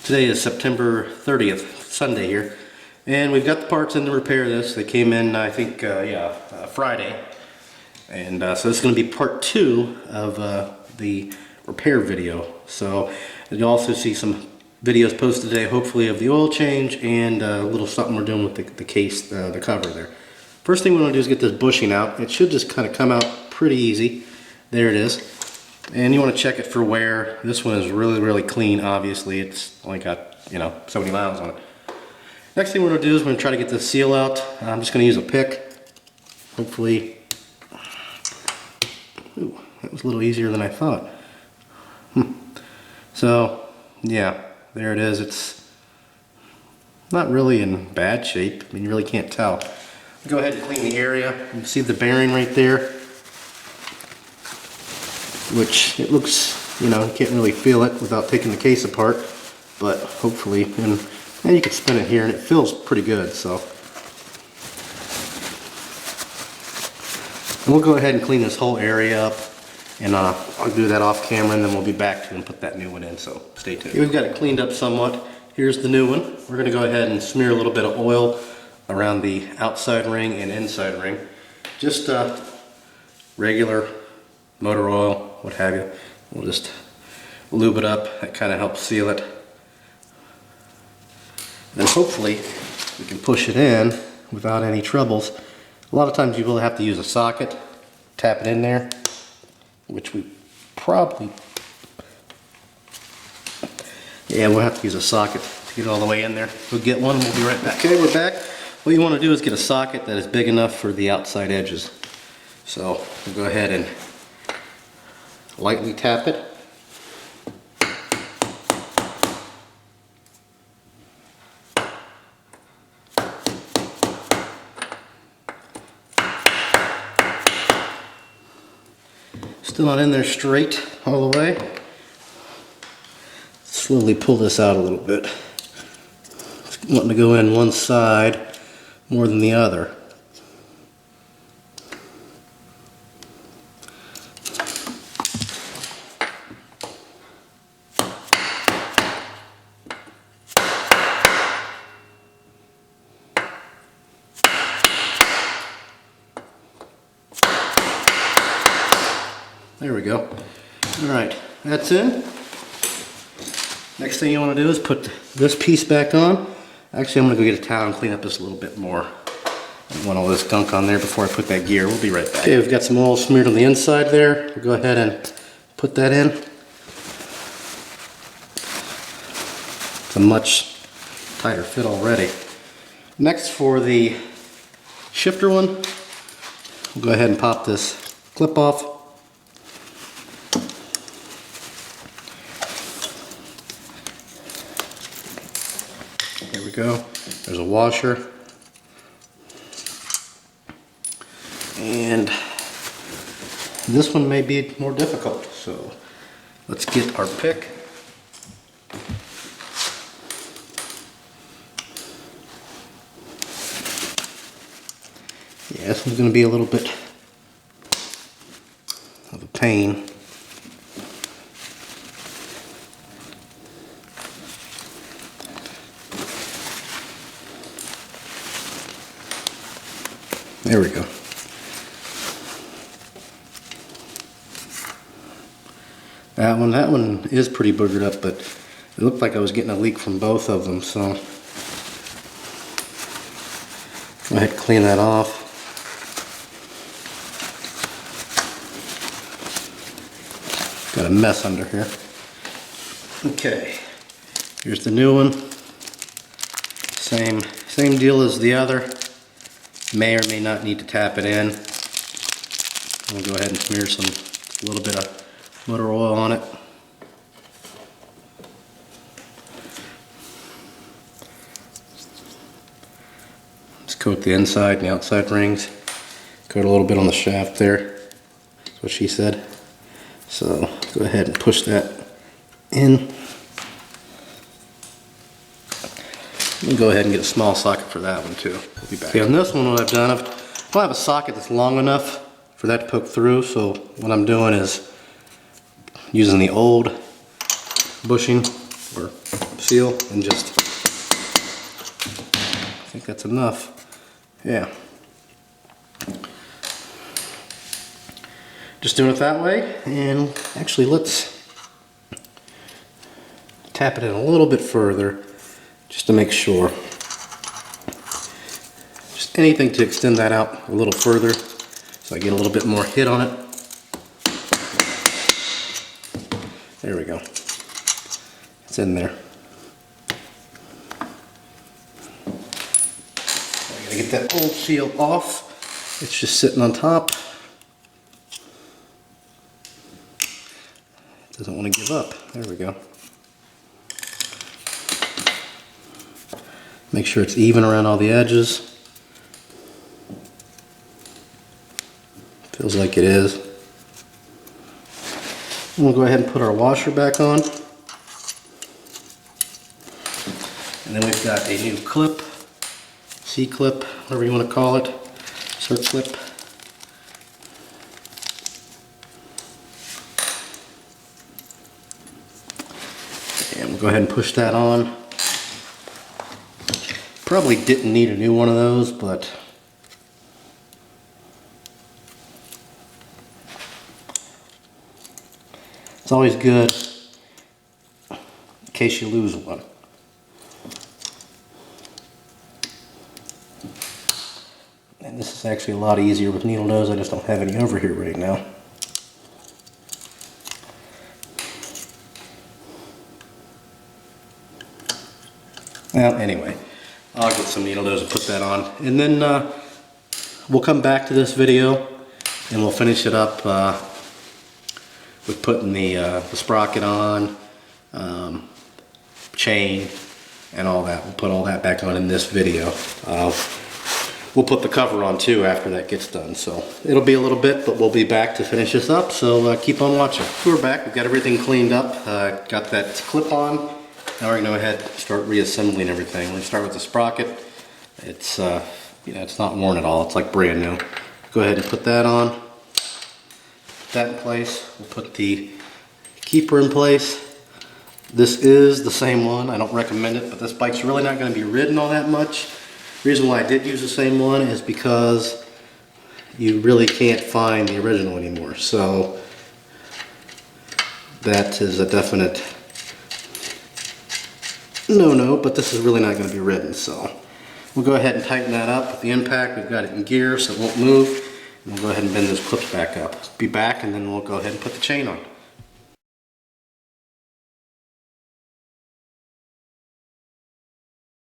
Today is September 30th, Sunday here, and we've got the parts in to repair this. They came in, I think, Friday, and so this is going to be part 2 of the repair video. So you'll also see some videos posted today, hopefully, of the oil change and a little something we're doing with the case, the cover there. First thing we want to do is get this bushing out. It should just kind of come out pretty easy. There it is. And you want to check it for wear. This one is really clean. Obviously, it's only got, so many miles on it. Next thing we're going to do is we're going to try to get the seal out. I'm just going to use a pick. Hopefully, ooh, that was a little easier than I thought. So, yeah, there it is. It's not really in bad shape. I mean, you really can't tell. I'll go ahead and clean the area. You can see the bearing right there, which it looks, you can't really feel it without taking the case apart, but hopefully, and you can spin it here and it feels pretty good. So, and we'll go ahead and clean this whole area up, and I'll do that off camera, and then we'll be back to and put that new one in, so stay tuned. Okay, we've got it cleaned up somewhat. Here's the new one. We're going to go ahead and smear a little bit of oil around the outside ring and inside ring. Just regular motor oil, what have you. We'll just lube it up. That kind of helps seal it. And hopefully we can push it in without any troubles. A lot of times you will have to use a socket, tap it in there, which we probably, we'll have to use a socket to get it all the way in there. We'll get one and we'll be right back. Okay, we're back. What you want to do is get a socket that is big enough for the outside edges. So we'll go ahead and lightly tap it. Still not in there straight all the way. Slowly pull this out a little bit. It's wanting to go in one side more than the other. There we go. Alright, that's in. Next thing you want to do is put this piece back on. Actually, I'm going to go get a towel and clean up this a little bit more. I don't want all this gunk on there before I put that gear. We'll be right back. Okay, we've got some oil smeared on the inside there. We'll go ahead and put that in. It's a much tighter fit already. Next, for the shifter one, we'll go ahead and pop this clip off. There we go. There's a washer. And this one may be more difficult, so let's get our pick. Yeah, this one's going to be a little bit of a pain. There we go. That one is pretty boogered up, but it looked like I was getting a leak from both of them, so go ahead and clean that off. Got a mess under here. Okay, here's the new one. Same deal as the other. May or may not need to tap it in. I'll go ahead and smear a little bit of motor oil on it. Just coat the inside and the outside rings. Coat a little bit on the shaft there. That's what she said. So go ahead and push that in. We'll go ahead and get a small socket for that one too. We'll be back. Okay, on this one, what I've done, I don't have a socket that's long enough for that to poke through, so what I'm doing is using the old bushing or seal, and just, I think that's enough. Yeah. Just doing it that way, and actually let's tap it in a little bit further just to make sure. Just anything to extend that out a little further so I get a little bit more hit on it. There we go. It's in there. I gotta get that old seal off. It's just sitting on top. It doesn't want to give up. There we go. Make sure it's even around all the edges. Feels like it is. And we'll go ahead and put our washer back on. And then we've got a new clip, C-clip, whatever you want to call it, circ-clip. And we'll go ahead and push that on. Probably didn't need a new one of those, but it's always good in case you lose one. And this is actually a lot easier with needle nose. I just don't have any over here right now. Well, anyway, I'll get some needle nose and put that on. And then we'll come back to this video and we'll finish it up with putting the sprocket on, chain, and all that. We'll put all that back on in this video. We'll put the cover on too after that gets done. So it'll be a little bit, but we'll be back to finish this up. So keep on watching. We're back. We've got everything cleaned up. Got that clip on. Now we're going to go ahead and start reassembling everything. We're going to start with the sprocket. It's it's not worn at all. It's like brand new. Go ahead and put that on. Put that in place. We'll put the keeper in place. This is the same one. I don't recommend it, but this bike's really not going to be ridden all that much. The reason why I did use the same one is because you really can't find the original anymore. So that is a definite no, but this is really not going to be ridden. So we'll go ahead and tighten that up with the impact. We've got it in gear so it won't move. And we'll go ahead and bend those clips back up. Be back and then we'll go ahead and put the chain on.